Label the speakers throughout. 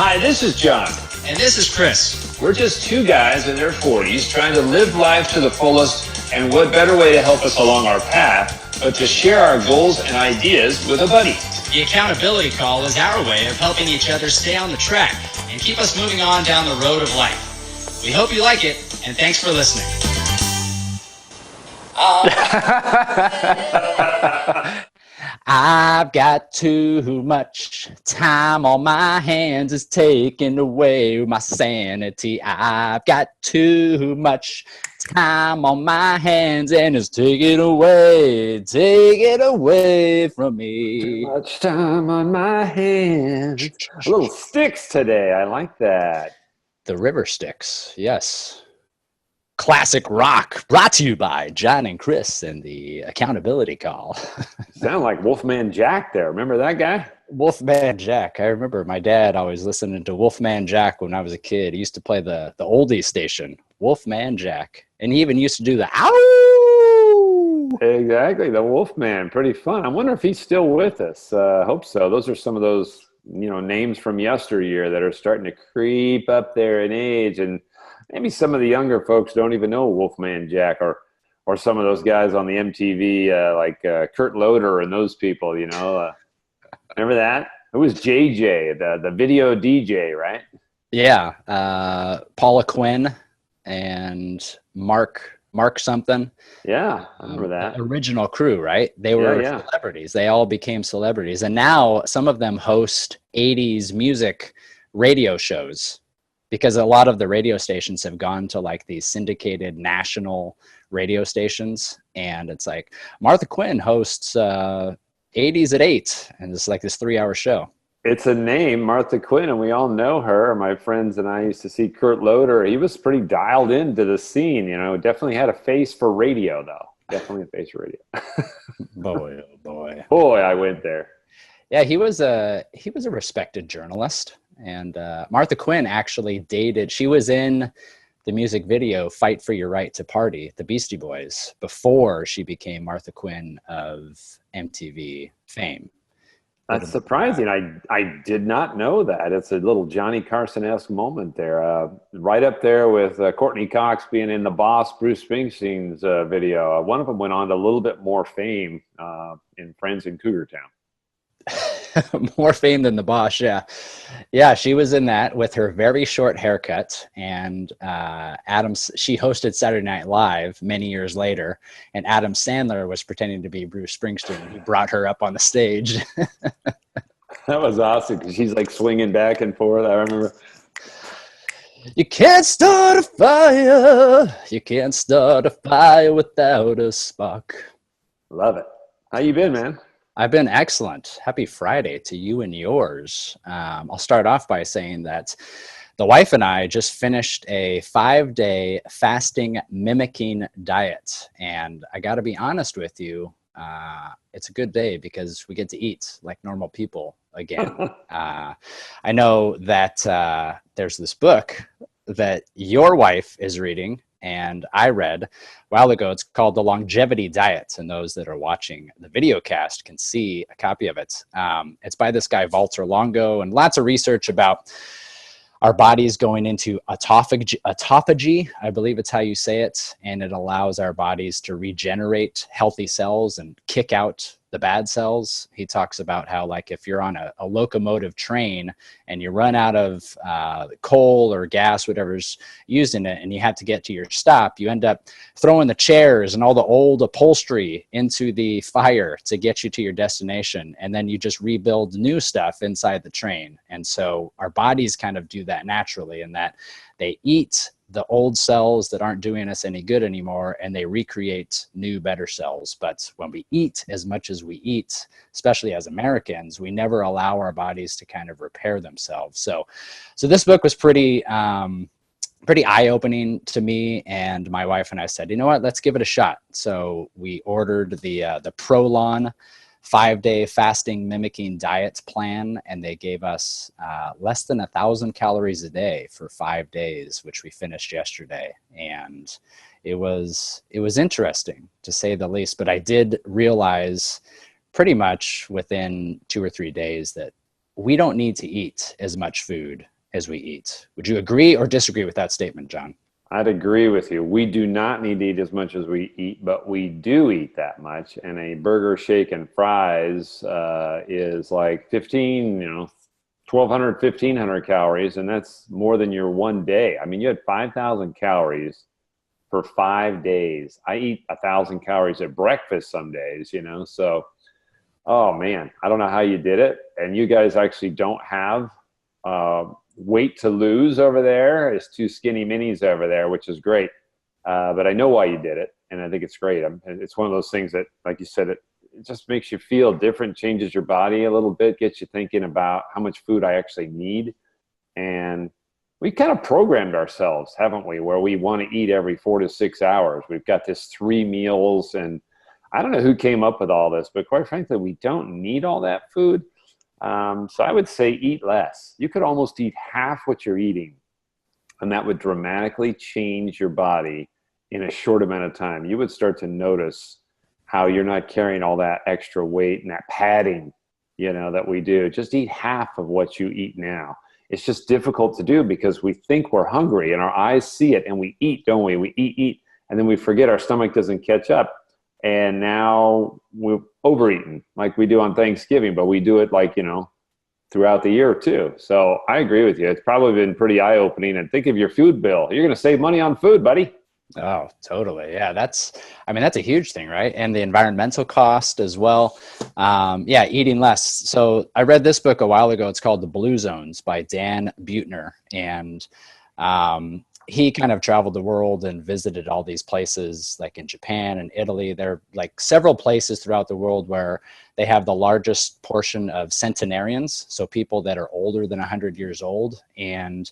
Speaker 1: Hi, this is John.
Speaker 2: And this is Chris.
Speaker 1: We're just two guys in their 40s trying to live life to the fullest, and what better way to help us along our path but to share our goals and ideas with a buddy.
Speaker 2: The accountability call is our way of helping each other stay on the track and keep us moving on down the road of life. We hope you like it, and thanks for listening.
Speaker 3: I've got too much time on my hands. It's taking away my sanity. I've got too much time on my hands, and it's taking away from me.
Speaker 1: Too much time on my hands. A little Styx today. I like that.
Speaker 3: The River Styx, yes. Classic rock, brought to you by John and Chris and the accountability call.
Speaker 1: Sound like Wolfman Jack there. Remember that guy?
Speaker 3: Wolfman Jack. I remember my dad always listening to Wolfman Jack when I was a kid. He used to play the oldie station, Wolfman Jack. And he even used to do the ow!
Speaker 1: Exactly, the Wolfman. Pretty fun. I wonder if he's still with us. Hope so. Those are some of those, names from yesteryear that are starting to creep up there in age, and maybe some of the younger folks don't even know Wolfman Jack or some of those guys on the MTV, like Kurt Loder and those people, remember that? It was JJ, the video DJ, right?
Speaker 3: Yeah. Paula Quinn and Mark something.
Speaker 1: Yeah, I remember that.
Speaker 3: The original crew, right? They were celebrities. They all became celebrities. And now some of them host 80s music radio shows, because a lot of the radio stations have gone to like these syndicated national radio stations. And it's like Martha Quinn hosts 80s at 8. And it's like this 3-hour show.
Speaker 1: It's a name, Martha Quinn, and we all know her. My friends and I used to see Kurt Loder. He was pretty dialed into the scene, definitely had a face for radio, though. Definitely a face for radio.
Speaker 3: Boy, oh boy.
Speaker 1: Boy, I went there.
Speaker 3: Yeah, he was a respected journalist. And Martha Quinn actually dated, she was in the music video Fight for Your Right to Party, the Beastie Boys, before she became Martha Quinn of MTV fame.
Speaker 1: That's surprising. I did not know that. It's a little Johnny Carson-esque moment there. Right up there with Courtney Cox being in the Boss, Bruce Springsteen's video. One of them went on to a little bit more fame in Friends in Cougar Town.
Speaker 3: More fame than the Boss, yeah. Yeah, she was in that with her very short haircut, and she hosted Saturday Night Live many years later, and Adam Sandler was pretending to be Bruce Springsteen. He brought her up on the stage.
Speaker 1: That was awesome, because she's like swinging back and forth. I remember.
Speaker 3: You can't start a fire. You can't start a fire without a spark.
Speaker 1: Love it. How you been, man?
Speaker 3: I've been excellent. Happy Friday to you and yours. I'll start off by saying that the wife and I just finished a 5-day fasting mimicking diet. And I got to be honest with you, it's a good day because we get to eat like normal people again. I know that there's this book that your wife is reading, and I read a while ago. It's called The Longevity Diet, and those that are watching the video cast can see a copy of it. It's by this guy, Valter Longo, and lots of research about our bodies going into autophagy, I believe it's how you say it, and it allows our bodies to regenerate healthy cells and kick out the bad cells. He talks about how, like, if you're on a locomotive train and you run out of coal or gas, whatever's used in it, and you have to get to your stop, you end up throwing the chairs and all the old upholstery into the fire to get you to your destination. And then you just rebuild new stuff inside the train. And so our bodies kind of do that naturally, in that they eat the old cells that aren't doing us any good anymore, and they recreate new, better cells. But when we eat as much as we eat, especially as Americans, we never allow our bodies to kind of repair themselves. So this book was pretty eye-opening to me, and my wife and I said, you know what, let's give it a shot. So we ordered the Prolon 5-day fasting mimicking diet plan, and they gave us less than 1,000 calories a day for 5 days, which we finished yesterday. And it was interesting, to say the least. But I did realize pretty much within 2 or 3 days that we don't need to eat as much food as we eat. Would you agree or disagree with that statement, John?
Speaker 1: I'd agree with you. We do not need to eat as much as we eat, but we do eat that much. And a burger, shake, and fries is like 1,200, 1,500 calories, and that's more than your one day. I mean, you had 5,000 calories for 5 days. I eat 1,000 calories at breakfast some days, so, oh man, I don't know how you did it. And you guys actually don't have weight to lose over there. It's two skinny minis over there, which is great. But I know why you did it, and I think it's great. It's one of those things that, like you said, it just makes you feel different, changes your body a little bit, gets you thinking about how much food I actually need. And we kind of programmed ourselves, haven't we, where we want to eat every 4 to 6 hours. We've got this 3 meals, and I don't know who came up with all this, but quite frankly, we don't need all that food. So I would say eat less. You could almost eat half what you're eating, and that would dramatically change your body in a short amount of time. You would start to notice how you're not carrying all that extra weight and that padding, that we do. Just eat half of what you eat now. It's just difficult to do because we think we're hungry and our eyes see it, and we eat, don't we? We eat, and then we forget our stomach doesn't catch up. And now we're overeating like we do on Thanksgiving, but we do it throughout the year too. So I agree with you. It's probably been pretty eye-opening. And think of your food bill. You're going to save money on food, buddy.
Speaker 3: Oh, totally. Yeah, that's a huge thing, right? And the environmental cost as well. Eating less. So I read this book a while ago. It's called The Blue Zones by Dan Buettner. And he kind of traveled the world and visited all these places like in Japan and Italy. There are like several places throughout the world where they have the largest portion of centenarians. So people that are older than 100 years old. And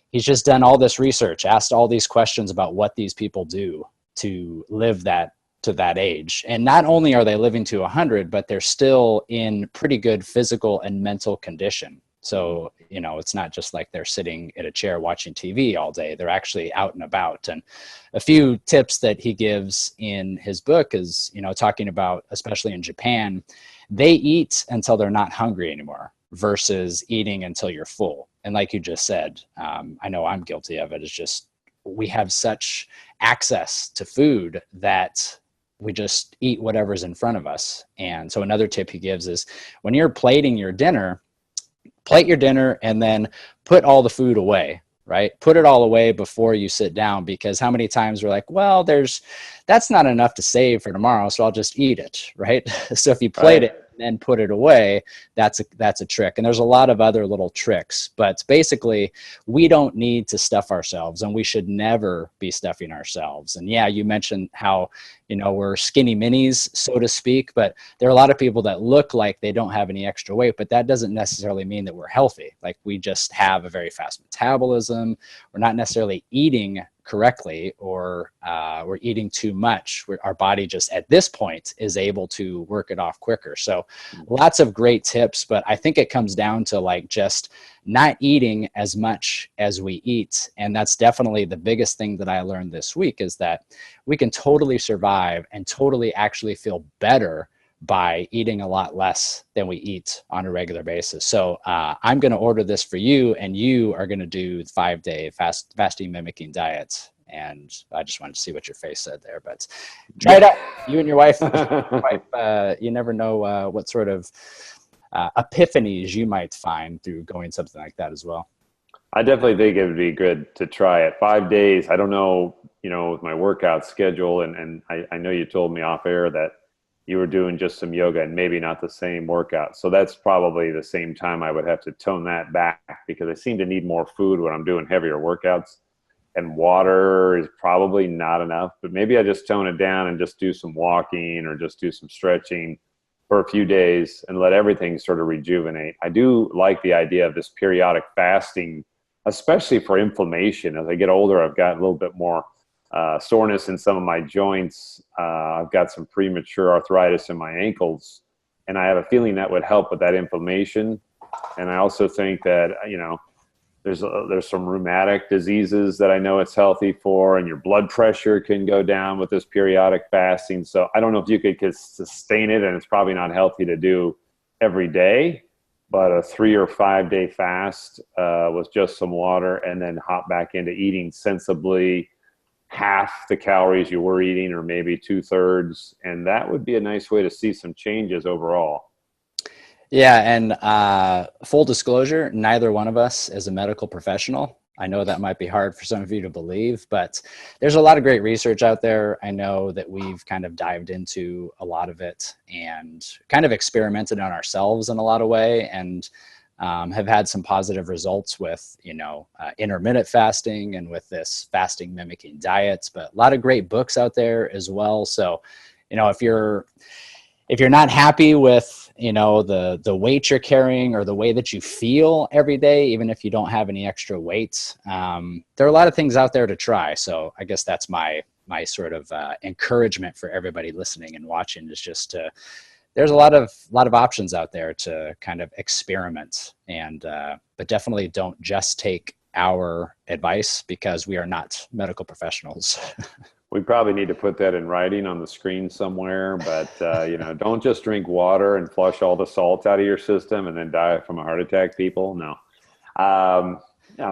Speaker 3: he's just done all this research, asked all these questions about what these people do to live to that age. And not only are they living to 100, but they're still in pretty good physical and mental condition. So, it's not just like they're sitting in a chair watching TV all day. They're actually out and about. And a few tips that he gives in his book is, talking about, especially in Japan, they eat until they're not hungry anymore versus eating until you're full. And like you just said, I know I'm guilty of it. It's just we have such access to food that we just eat whatever's in front of us. And so another tip he gives is when you're plating your dinner, plate your dinner and then put all the food away, right? Put it all away before you sit down, because how many times we're like, well, that's not enough to save for tomorrow, so I'll just eat it, right? So if you plate it and then put it away, that's a trick. And there's a lot of other little tricks, but basically we don't need to stuff ourselves, and we should never be stuffing ourselves. And yeah, you mentioned how, we're skinny minis, so to speak, but there are a lot of people that look like they don't have any extra weight, but that doesn't necessarily mean that we're healthy. Like, we just have a very fast metabolism. We're not necessarily eating correctly, or we're eating too much. Our body just at this point is able to work it off quicker. So lots of great tips, but I think it comes down to just not eating as much as we eat. And that's definitely the biggest thing that I learned this week, is that we can totally survive and totally actually feel better by eating a lot less than we eat on a regular basis. So I'm going to order this for you, and you are going to do 5-day fasting mimicking diets. And I just wanted to see what your face said there, but try it out. You and your wife, you never know what sort of epiphanies you might find through going something like that as well.
Speaker 1: I definitely think it would be good to try it. 5 days. I don't know, with my workout schedule, and I know you told me off air that you were doing just some yoga and maybe not the same workout. So that's probably the same time I would have to tone that back, because I seem to need more food when I'm doing heavier workouts, and water is probably not enough. But maybe I just tone it down and just do some walking or just do some stretching for a few days and let everything sort of rejuvenate. I do like the idea of this periodic fasting, especially for inflammation. As I get older, I've got a little bit more soreness in some of my joints. I've got some premature arthritis in my ankles, and I have a feeling that would help with that inflammation. And I also think that, there's some rheumatic diseases that I know it's healthy for, and your blood pressure can go down with this periodic fasting. So I don't know if you could sustain it, and it's probably not healthy to do every day, but a 3 or 5 day fast with just some water, and then hop back into eating sensibly half the calories you were eating, or maybe 2/3. And that would be a nice way to see some changes overall.
Speaker 3: Yeah, and full disclosure, neither one of us is a medical professional. I know that might be hard for some of you to believe, but there's a lot of great research out there. I know that we've kind of dived into a lot of it and kind of experimented on ourselves in a lot of way, and have had some positive results with, intermittent fasting and with this fasting mimicking diets, but a lot of great books out there as well. So, if you're not happy with, the weight you're carrying or the way that you feel every day, even if you don't have any extra weight, there are a lot of things out there to try. So I guess that's my sort of encouragement for everybody listening and watching, is just to, there's a lot of options out there to kind of experiment, and but definitely don't just take our advice, because we are not medical professionals.
Speaker 1: We probably need to put that in writing on the screen somewhere, but don't just drink water and flush all the salt out of your system and then die from a heart attack, people. No.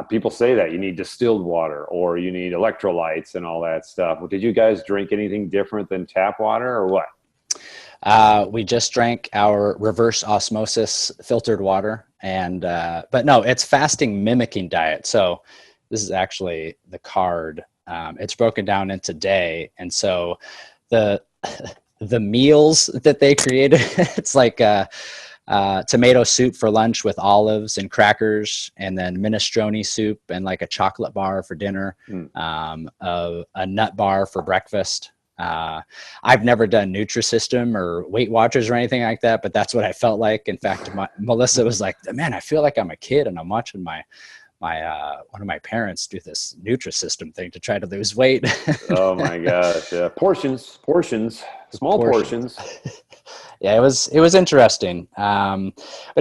Speaker 1: People say that you need distilled water or you need electrolytes and all that stuff. Did you guys drink anything different than tap water, or what?
Speaker 3: We just drank our reverse osmosis filtered water, and but no, it's fasting mimicking diet. So this is actually the card. It's broken down into day, and so the meals that they created, it's like tomato soup for lunch with olives and crackers, and then minestrone soup and like a chocolate bar for dinner, a nut bar for breakfast. I've never done Nutrisystem or Weight Watchers or anything like that, but that's what I felt like. In fact, Melissa was like, "Man, I feel like I'm a kid and I'm watching my one of my parents do this Nutrisystem thing to try to lose weight."
Speaker 1: Oh my gosh. Yeah. Portions, small portions.
Speaker 3: Yeah, it was interesting. But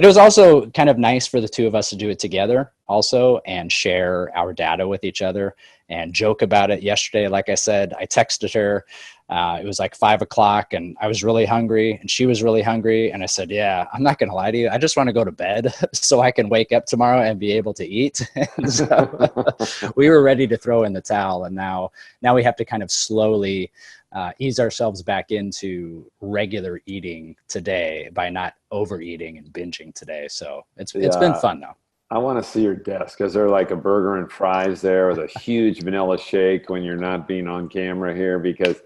Speaker 3: it was also kind of nice for the two of us to do it together also, and share our data with each other and joke about it. Yesterday, like I said, I texted her. It was like 5 o'clock and I was really hungry and she was really hungry. And I said, "Yeah, I'm not going to lie to you. I just want to go to bed so I can wake up tomorrow and be able to eat." And so we were ready to throw in the towel. And now we have to kind of slowly ease ourselves back into regular eating today by not overeating and binging today. So it's been fun though.
Speaker 1: I want to see your desk. Is there like a burger and fries there with a huge vanilla shake when you're not being on camera here? Because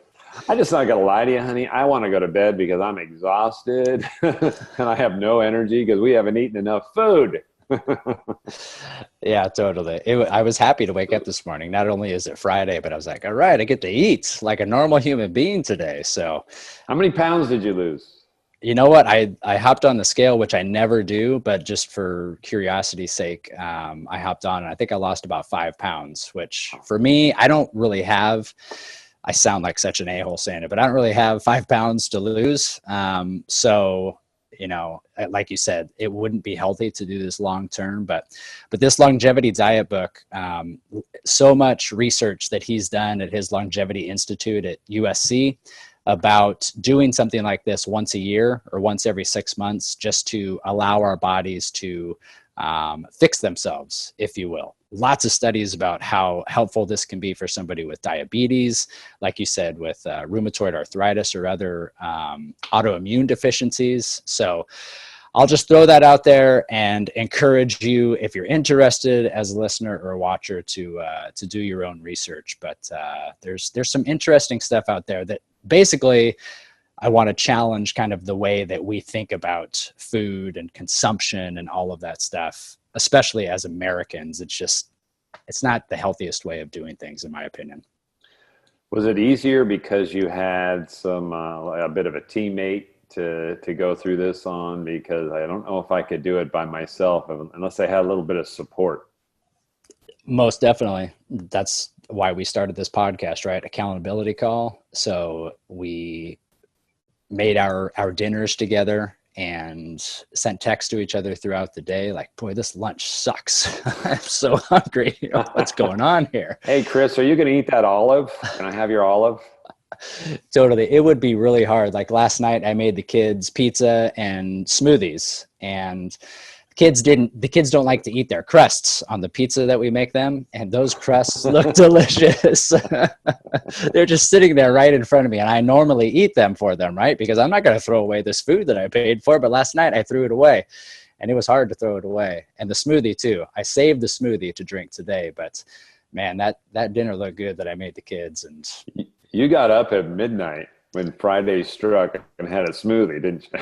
Speaker 1: I just not going to lie to you, honey. I want to go to bed because I'm exhausted and I have no energy because we haven't eaten enough food.
Speaker 3: Yeah, totally. I was happy to wake up this morning. Not only is it Friday, but I was like, all right, I get to eat like a normal human being today. So
Speaker 1: how many pounds did you lose?
Speaker 3: You know what? I hopped on the scale, which I never do, but just for curiosity's sake, I hopped on and I think I lost about 5 pounds, which for me, I don't really have. I sound like such an a-hole saying it, but I don't really have 5 pounds to lose. So, like you said, it wouldn't be healthy to do this long term, but this longevity diet book, so much research that he's done at his Longevity Institute at USC about doing something like this once a year or once every 6 months, just to allow our bodies to fix themselves, if you will. Lots of studies about how helpful this can be for somebody with diabetes, like you said, with rheumatoid arthritis or other autoimmune deficiencies. So I'll just throw that out there and encourage you, if you're interested as a listener or a watcher, to do your own research. But there's some interesting stuff out there that basically I want to challenge kind of the way that we think about food and consumption and all of that stuff, especially as Americans. It's not the healthiest way of doing things, in my opinion.
Speaker 1: Was it easier because you had a bit of a teammate to go through this on? Because I don't know if I could do it by myself unless I had a little bit of support.
Speaker 3: Most definitely. That's why we started this podcast, right? Accountability call. So we made our dinners together and sent texts to each other throughout the day. Like, boy, this lunch sucks. I'm so hungry. What's going on here?
Speaker 1: Hey, Chris, are you going to eat that olive? Can I have your olive?
Speaker 3: Totally. It would be really hard. Like last night I made the kids pizza and smoothies, and the kids don't like to eat their crusts on the pizza that we make them, and those crusts look delicious. They're just sitting there right in front of me, and I normally eat them for them, right? Because I'm not going to throw away this food that I paid for, but last night I threw it away, and it was hard to throw it away. And the smoothie too. I saved the smoothie to drink today, but man, that dinner looked good that I made the kids. And
Speaker 1: you got up at midnight when Friday struck and had a smoothie, didn't you?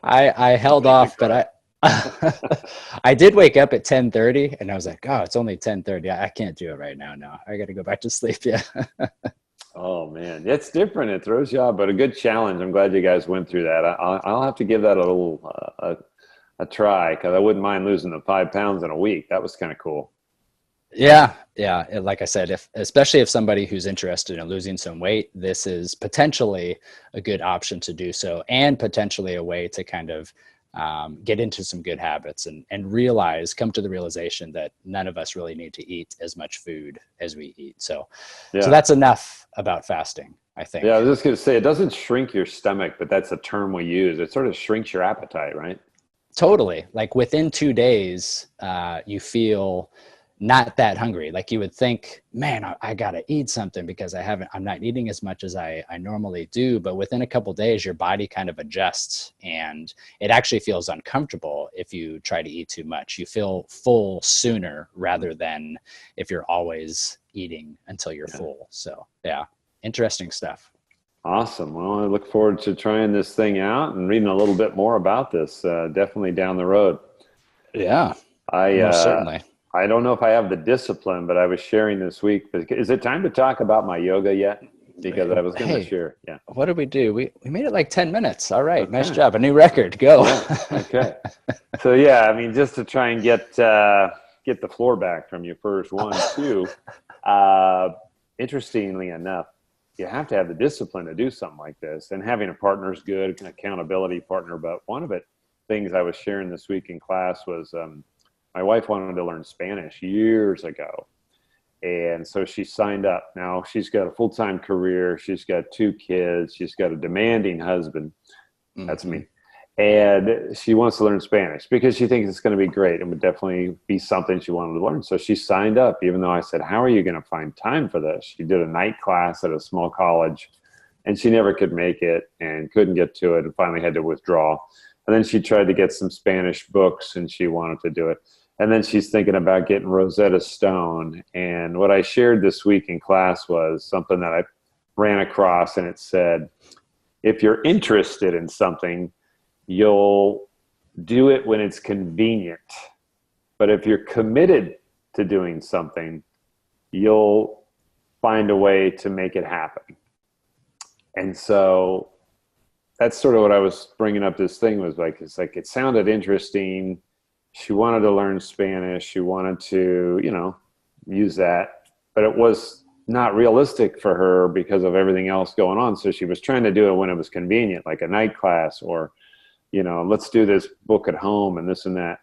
Speaker 3: I held off, but I did wake up at 10:30, and I was like, oh, it's only 10:30. I can't do it right now. No, I got to go back to sleep. Yeah.
Speaker 1: Oh man, it's different. It throws you off, but a good challenge. I'm glad you guys went through that. I'll have to give that a little a try, because I wouldn't mind losing the 5 pounds in a week. That was kind of cool.
Speaker 3: Yeah. Like I said, especially if somebody who's interested in losing some weight, this is potentially a good option to do so, and potentially a way to kind of get into some good habits and come to the realization that none of us really need to eat as much food as we eat. So that's enough about fasting, I think.
Speaker 1: Yeah, I was just going to say, it doesn't shrink your stomach, but that's a term we use. It sort of shrinks your appetite, right?
Speaker 3: Totally. Like within 2 days, you feel not that hungry. Like you would think, man, I got to eat something because I'm not eating as much as I normally do. But within a couple of days, your body kind of adjusts, and it actually feels uncomfortable if you try to eat too much. You feel full sooner rather than if you're always eating until you're full. So yeah, interesting stuff.
Speaker 1: Awesome. Well, I look forward to trying this thing out and reading a little bit more about this, definitely down the road.
Speaker 3: Yeah, most certainly.
Speaker 1: I don't know if I have the discipline, but I was sharing this week. Is it time to talk about my yoga yet? Because I was going to share. Yeah.
Speaker 3: What did we do? We made it like 10 minutes. All right. Okay. Nice job. A new record. Go.
Speaker 1: Yeah. Okay. So yeah, I mean, just to try and get the floor back from your first one too. Interestingly enough, you have to have the discipline to do something like this, and having a partner is good, an accountability partner. But one of the things I was sharing this week in class was, my wife wanted to learn Spanish years ago. And so she signed up. Now she's got a full-time career. She's got 2 kids. She's got a demanding husband. That's me. And she wants to learn Spanish because she thinks it's going to be great and would definitely be something she wanted to learn. So she signed up, even though I said, how are you going to find time for this? She did a night class at a small college, and she never could make it and couldn't get to it and finally had to withdraw. And then she tried to get some Spanish books, and she wanted to do it. And then she's thinking about getting Rosetta Stone. And what I shared this week in class was something that I ran across, and it said, if you're interested in something, you'll do it when it's convenient. But if you're committed to doing something, you'll find a way to make it happen. And so that's sort of what I was bringing up. This thing was like, it sounded interesting. She wanted to learn Spanish. She wanted to, use that, but it was not realistic for her because of everything else going on. So she was trying to do it when it was convenient, like a night class, or, let's do this book at home and this and that.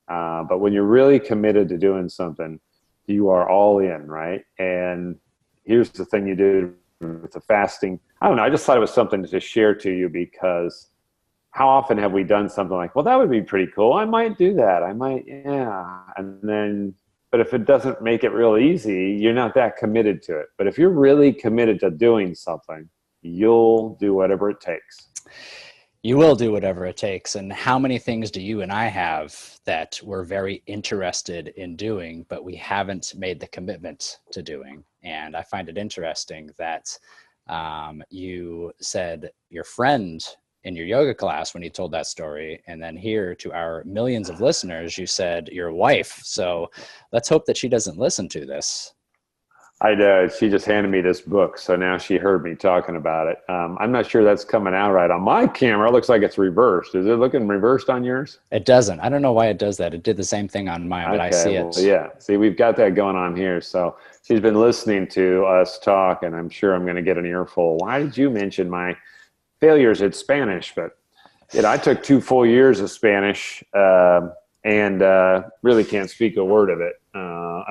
Speaker 1: But when you're really committed to doing something, you are all in, right? And here's the thing you do with the fasting. I don't know. I just thought it was something to share to you, because how often have we done something like, well, that would be pretty cool. I might do that. Yeah. And then, but if it doesn't make it real easy, you're not that committed to it. But if you're really committed to doing something, you'll do whatever it takes.
Speaker 3: You will do whatever it takes. And how many things do you and I have that we're very interested in doing, but we haven't made the commitment to doing? And I find it interesting that you said your friend in your yoga class when you told that story, and then here to our millions of listeners, you said your wife. So let's hope that she doesn't listen to this.
Speaker 1: She just handed me this book, so now she heard me talking about it. I'm not sure that's coming out right on my camera. It looks like it's reversed. Is it looking reversed on yours?
Speaker 3: It doesn't. I don't know why it does that. It did the same thing on mine, but I see it.
Speaker 1: Well, yeah. See, we've got that going on here. So she's been listening to us talk, and I'm sure I'm going to get an earful. Why did you mention my failures at Spanish? But I took 2 full years of Spanish and really can't speak a word of it.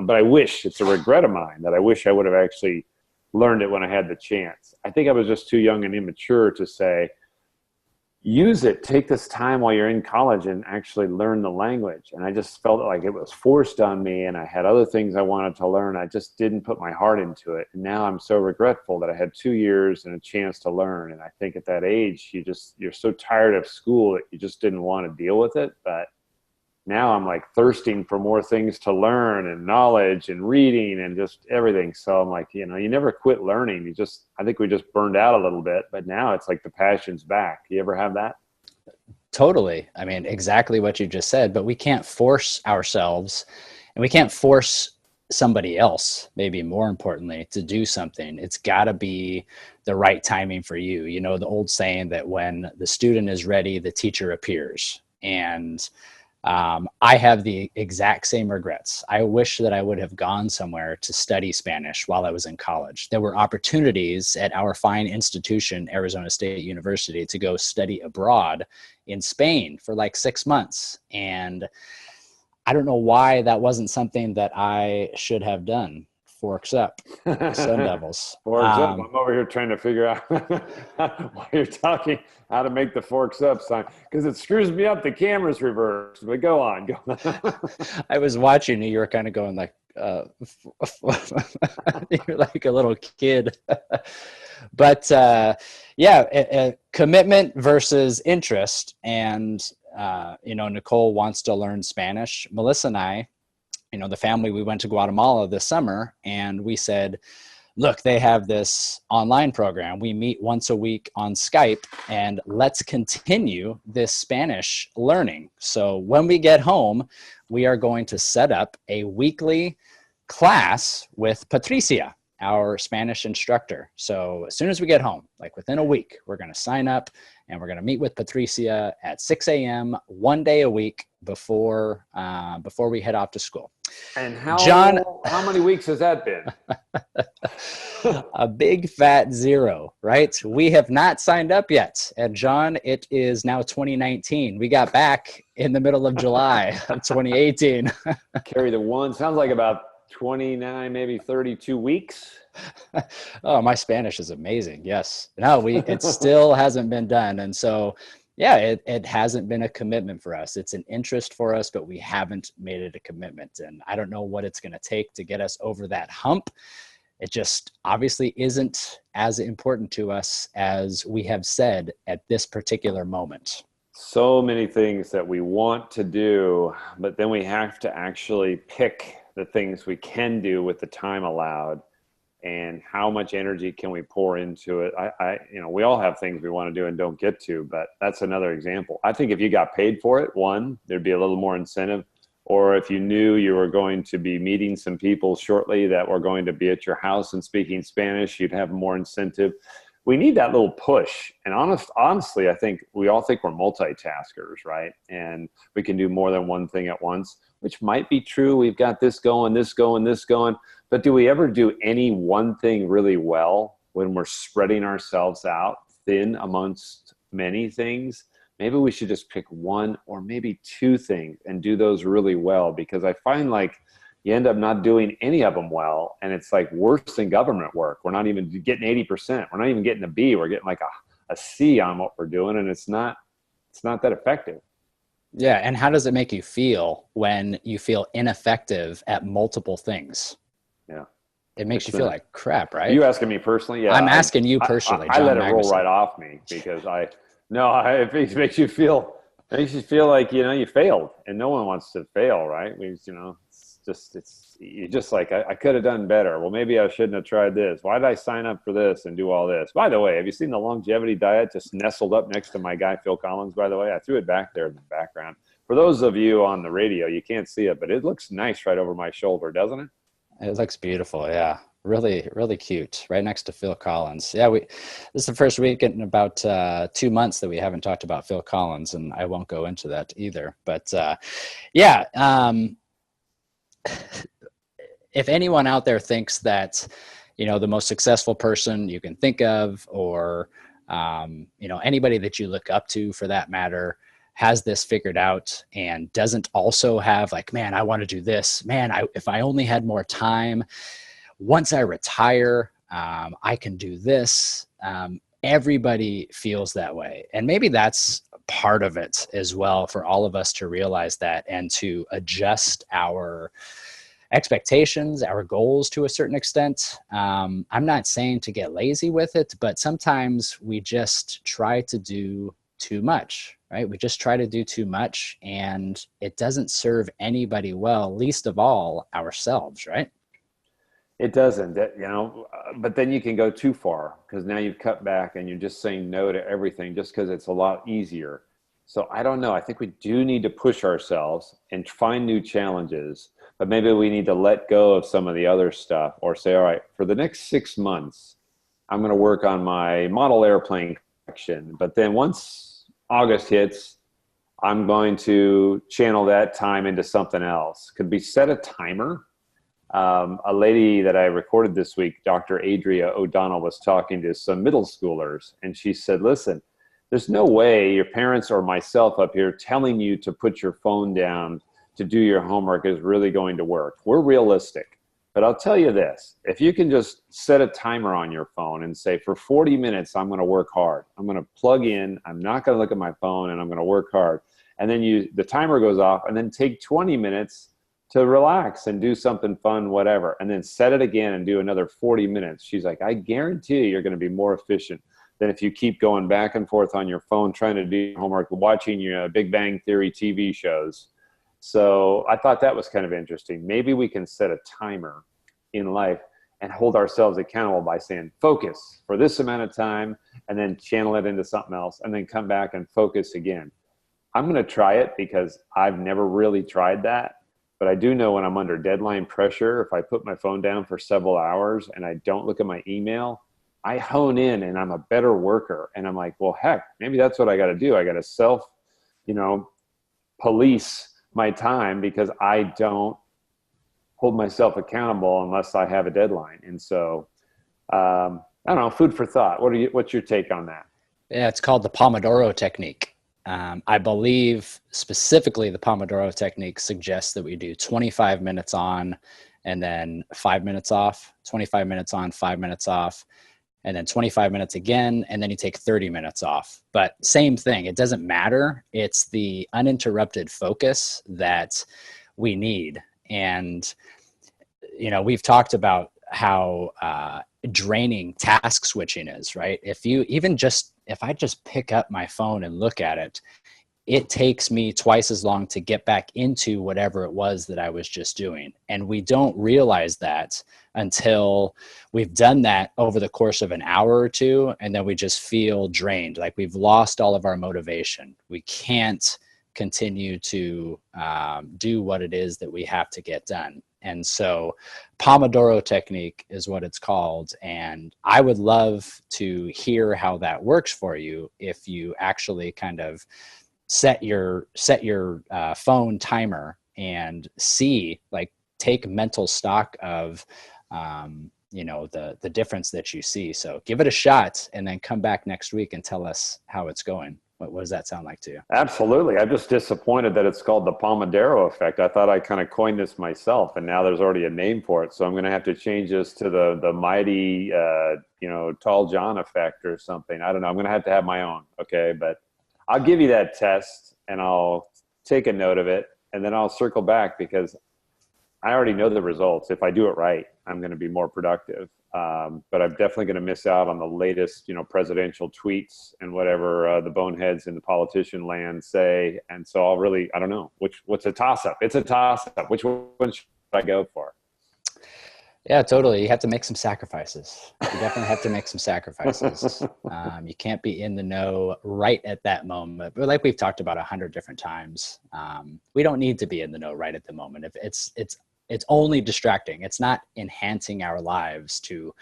Speaker 1: But I wish, it's a regret of mine, that I wish I would have actually learned it when I had the chance. I think I was just too young and immature to say, use it, take this time while you're in college and actually learn the language. And I just felt like it was forced on me, and I had other things I wanted to learn. I just didn't put my heart into it. And now I'm so regretful that I had 2 years and a chance to learn. And I think at that age, you're so tired of school that you just didn't want to deal with it. But now I'm like thirsting for more things to learn and knowledge and reading and just everything. So I'm like, you never quit learning. I think we just burned out a little bit, but now it's like the passion's back. You ever have that?
Speaker 3: Totally. I mean, exactly what you just said, but we can't force ourselves, and we can't force somebody else, maybe more importantly, to do something. It's got to be the right timing for you. The old saying that when the student is ready, the teacher appears. And I have the exact same regrets. I wish that I would have gone somewhere to study Spanish while I was in college. There were opportunities at our fine institution, Arizona State University, to go study abroad in Spain for like 6 months. And I don't know why that wasn't something that I should have done. Forks up, Sun Devils.
Speaker 1: Forks up. I'm over here trying to figure out while you're talking how to make the forks up sign, because it screws me up. The camera's reversed. But go on.
Speaker 3: I was watching you. You were kind of going like, you're like a little kid. But commitment versus interest. And Nicole wants to learn Spanish. Melissa and I, the family, we went to Guatemala this summer, and we said, look, they have this online program. We meet once a week on Skype, and let's continue this Spanish learning. So when we get home, we are going to set up a weekly class with Patricia, our Spanish instructor. So as soon as we get home, like within a week, we're going to sign up and we're going to meet with Patricia at 6 a.m. one day a week before we head off to school.
Speaker 1: And how many weeks has that been?
Speaker 3: A big fat 0, right? We have not signed up yet. And John, it is now 2019. We got back in the middle of July of 2018.
Speaker 1: Carry the one. Sounds like about 29, maybe 32 weeks.
Speaker 3: Oh, my Spanish is amazing. Yes. No, it still hasn't been done. And so, yeah, it hasn't been a commitment for us. It's an interest for us, but we haven't made it a commitment. And I don't know what it's going to take to get us over that hump. It just obviously isn't as important to us as we have said at this particular moment.
Speaker 1: So many things that we want to do, but then we have to actually pick the things we can do with the time allowed, and how much energy can we pour into it. We all have things we want to do and don't get to, but that's another example. I think if you got paid for it, one, there'd be a little more incentive. Or if you knew you were going to be meeting some people shortly that were going to be at your house and speaking Spanish, you'd have more incentive. We need that little push. And honestly, I think we all think we're multitaskers, right? And we can do more than one thing at once, which might be true. We've got this going, this going, this going. But do we ever do any one thing really well when we're spreading ourselves out thin amongst many things? Maybe we should just pick one or maybe two things and do those really well, because I find like you end up not doing any of them well, and it's like worse than government work. We're not even getting 80%. We're not even getting a B. We're getting like a C on what we're doing, and it's not that effective.
Speaker 3: Yeah, and how does it make you feel when you feel ineffective at multiple things?
Speaker 1: Yeah.
Speaker 3: It makes you feel like crap, right?
Speaker 1: Are you asking me personally? Yeah.
Speaker 3: I'm asking you personally.
Speaker 1: I let it roll right off me, because it makes you feel like, you failed, and no one wants to fail, right? You're just like, I could have done better. Well, maybe I shouldn't have tried this. Why did I sign up for this and do all this? By the way, have you seen the longevity diet just nestled up next to my guy, Phil Collins, by the way? I threw it back there in the background. For those of you on the radio, you can't see it, but it looks nice right over my shoulder, doesn't it?
Speaker 3: It looks beautiful. Yeah. Really, really cute. Right next to Phil Collins. Yeah. This is the first week in about 2 months that we haven't talked about Phil Collins, and I won't go into that either. But if anyone out there thinks that, the most successful person you can think of, or, anybody that you look up to for that matter, has this figured out and doesn't also have like, man, I want to do this, man, if I only had more time, once I retire, I can do this. everybody feels that way. And maybe that's part of it as well, for all of us to realize that and to adjust our expectations, our goals to a certain extent. I'm not saying to get lazy with it, but sometimes we just try to do too much, right? We just try to do too much, and it doesn't serve anybody well, least of all ourselves, right?
Speaker 1: It doesn't, but then you can go too far because now you've cut back and you're just saying no to everything just because it's a lot easier. So I don't know. I think we do need to push ourselves and find new challenges, but maybe we need to let go of some of the other stuff or say, all right, for the next 6 months, I'm going to work on my model airplane collection. But then once August hits, I'm going to channel that time into something else. Could we set a timer? A lady that I recorded this week, Dr. Adria O'Donnell, was talking to some middle schoolers, and she said, listen, there's no way your parents or myself up here telling you to put your phone down to do your homework is really going to work. We're realistic. But I'll tell you this, if you can just set a timer on your phone and say, for 40 minutes, I'm going to work hard. I'm going to plug in. I'm not going to look at my phone, and I'm going to work hard. And then the timer goes off, and then take 20 minutes to relax and do something fun, whatever, and then set it again and do another 40 minutes. She's like, I guarantee you, you're going to be more efficient than if you keep going back and forth on your phone, trying to do your homework, watching your Big Bang Theory TV shows. So I thought that was kind of interesting. Maybe we can set a timer in life and hold ourselves accountable by saying, focus for this amount of time, and then channel it into something else, and then come back and focus again. I'm going to try it because I've never really tried that. But I do know when I'm under deadline pressure, if I put my phone down for several hours and I don't look at my email, I hone in and I'm a better worker. And I'm like, well, heck, maybe that's what I got to do. I got to police my time because I don't hold myself accountable unless I have a deadline. And so, I don't know, food for thought. What's your take on that?
Speaker 3: Yeah, it's called the Pomodoro technique. I believe specifically the Pomodoro technique suggests that we do 25 minutes on and then 5 minutes off, 25 minutes on, 5 minutes off, and then 25 minutes again, and then you take 30 minutes off. But same thing, it doesn't matter. It's the uninterrupted focus that we need. And, we've talked about how draining task switching is, right? If I just pick up my phone and look at it, it takes me twice as long to get back into whatever it was that I was just doing. And we don't realize that until we've done that over the course of an hour or two, and then we just feel drained, like we've lost all of our motivation. We can't continue to do what it is that we have to get done. And so Pomodoro technique is what it's called. And I would love to hear how that works for you if you actually kind of set your phone timer and take mental stock of, the difference that you see. So give it a shot and then come back next week and tell us how it's going. What does that sound like to you?
Speaker 1: Absolutely. I'm just disappointed that it's called the Pomodoro effect. I thought I kind of coined this myself, and now there's already a name for it. So I'm going to have to change this to the mighty, Tall John effect or something. I don't know. I'm going to have my own. Okay. But I'll give you that test and I'll take a note of it, and then I'll circle back because I already know the results. If I do it right, I'm going to be more productive. But I'm definitely going to miss out on the latest, presidential tweets and whatever the boneheads in the politician land say. And so I don't know what's a toss up. It's a toss up. Which one should I go for?
Speaker 3: Yeah, totally. You have to make some sacrifices. You definitely have to make some sacrifices. You can't be in the know right at that moment. But like we've talked about 100 different times, we don't need to be in the know right at the moment. If it's only distracting. It's not enhancing our lives to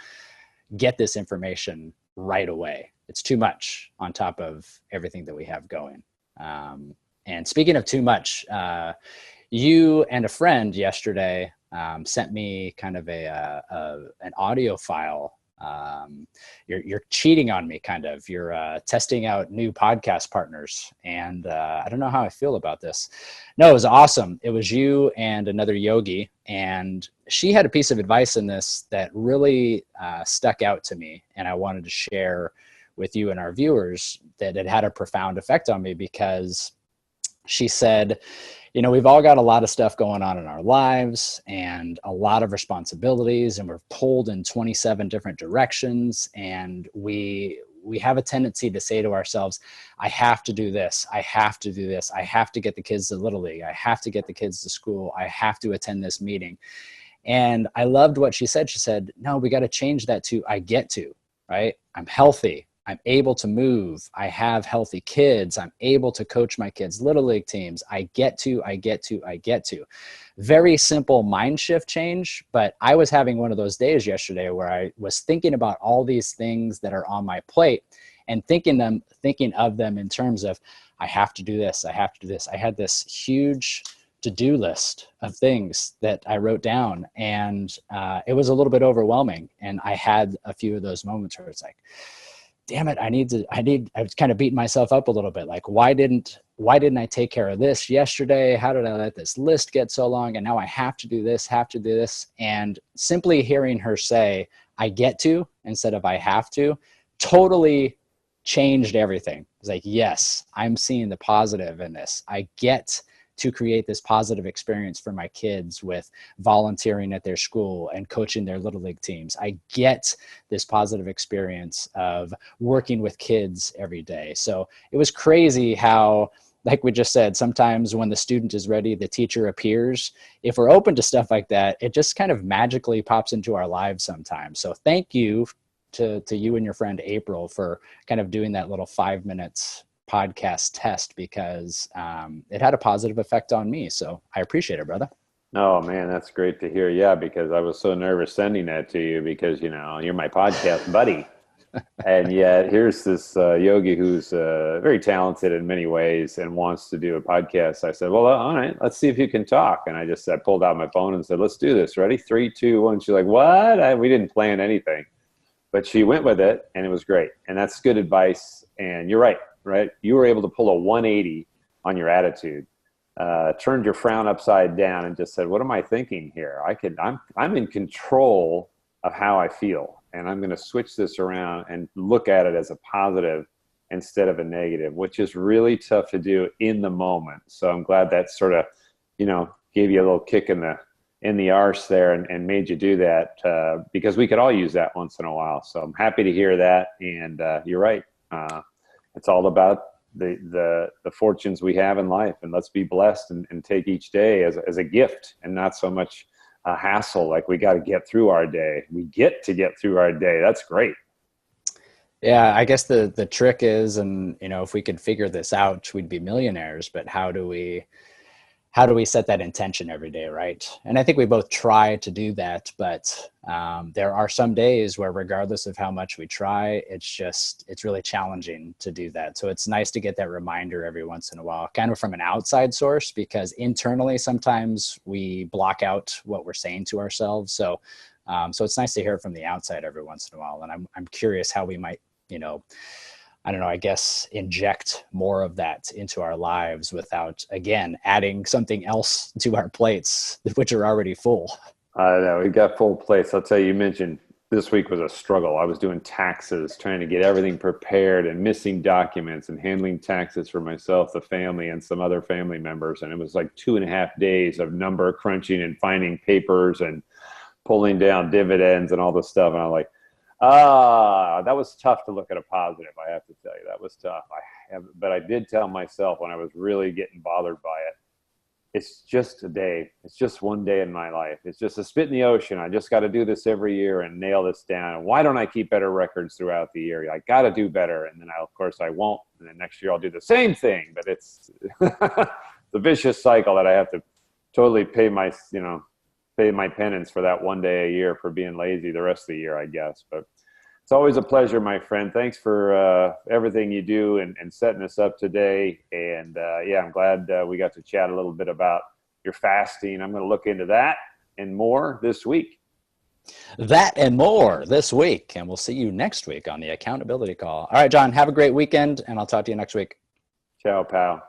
Speaker 3: get this information right away. It's too much on top of everything that we have going. And speaking of too much, you and a friend yesterday sent me kind of an audio file. You're cheating on me, kind of. You're testing out new podcast partners, and I don't know how I feel about this. No, it was awesome. It was you and another yogi, and she had a piece of advice in this that really stuck out to me, and I wanted to share with you and our viewers, that it had a profound effect on me, because she said, we've all got a lot of stuff going on in our lives and a lot of responsibilities, and we're pulled in 27 different directions. And we have a tendency to say to ourselves, I have to do this. I have to do this. I have to get the kids to Little League. I have to get the kids to school. I have to attend this meeting. And I loved what she said. She said, no, we got to change that to, I get to, right? I'm healthy. I'm able to move. I have healthy kids. I'm able to coach my kids' Little League teams. I get to. Very simple mind shift change. But I was having one of those days yesterday where I was thinking about all these things that are on my plate and thinking of them in terms of, I have to do this. I have to do this. I had this huge to-do list of things that I wrote down, and it was a little bit overwhelming. And I had a few of those moments where it's like, damn it, I was kind of beating myself up a little bit. Like, why didn't I take care of this yesterday? How did I let this list get so long? And now I have to do this. And simply hearing her say, I get to, instead of I have to, totally changed everything. It's like, yes, I'm seeing the positive in this. I get to create this positive experience for my kids with volunteering at their school and coaching their Little League teams. I get this positive experience of working with kids every day. So it was crazy how, like we just said, sometimes when the student is ready, the teacher appears. If we're open to stuff like that, it just kind of magically pops into our lives sometimes. So thank you to you and your friend April for kind of doing that little 5 minutes podcast test, because it had a positive effect on me. So I appreciate it, brother.
Speaker 1: Oh man, that's great to hear. Yeah, because I was so nervous sending that to you, because you're my podcast buddy, and yet here's this yogi who's very talented in many ways and wants to do a podcast. I said, well, all right, let's see if you can talk. And I pulled out my phone and said, let's do this. Ready? 3, 2, 1. She's like, what? We didn't plan anything, but she went with it, and it was great. And that's good advice. And you're right? You were able to pull a 180 on your attitude, turned your frown upside down, and just said, what am I thinking here? I'm in control of how I feel, and I'm going to switch this around and look at it as a positive instead of a negative, which is really tough to do in the moment. So I'm glad that sort of, gave you a little kick in the arse there and made you do that, because we could all use that once in a while. So I'm happy to hear that. And you're right. It's all about the fortunes we have in life, and let's be blessed and take each day as a gift and not so much a hassle. Like, we got to get through our day. We get to get through our day. That's great.
Speaker 3: Yeah, I guess the trick is, and if we could figure this out, we'd be millionaires. But how do we set that intention every day, right? And I think we both try to do that, but there are some days where, regardless of how much we try, it's really challenging to do that. So it's nice to get that reminder every once in a while, kind of from an outside source, because internally sometimes we block out what we're saying to ourselves. So it's nice to hear it from the outside every once in a while. And I'm curious how we might, I don't know, I guess inject more of that into our lives without, again, adding something else to our plates, which are already full.
Speaker 1: I know, we got full plates. I'll tell you, you mentioned this week was a struggle. I was doing taxes, trying to get everything prepared, and missing documents, and handling taxes for myself, the family, and some other family members. And it was like 2.5 days of number crunching and finding papers and pulling down dividends and all this stuff. And I'm like, that was tough to look at a positive. I have to tell you, that was tough. But I did tell myself when I was really getting bothered by it, it's just a day. It's just one day in my life. It's just a spit in the ocean. I just got to do this every year and nail this down. And why don't I keep better records throughout the year? I got to do better. And then of course I won't. And then next year I'll do the same thing, but it's the vicious cycle that I have to totally pay my penance for that one day a year for being lazy the rest of the year, I guess. But it's always a pleasure, my friend. Thanks for everything you do and setting us up today. And I'm glad we got to chat a little bit about your fasting. I'm going to look into that and more this week.
Speaker 3: That and more this week. And we'll see you next week on the Accountability Call. All right, John, have a great weekend, and I'll talk to you next week.
Speaker 1: Ciao, pal.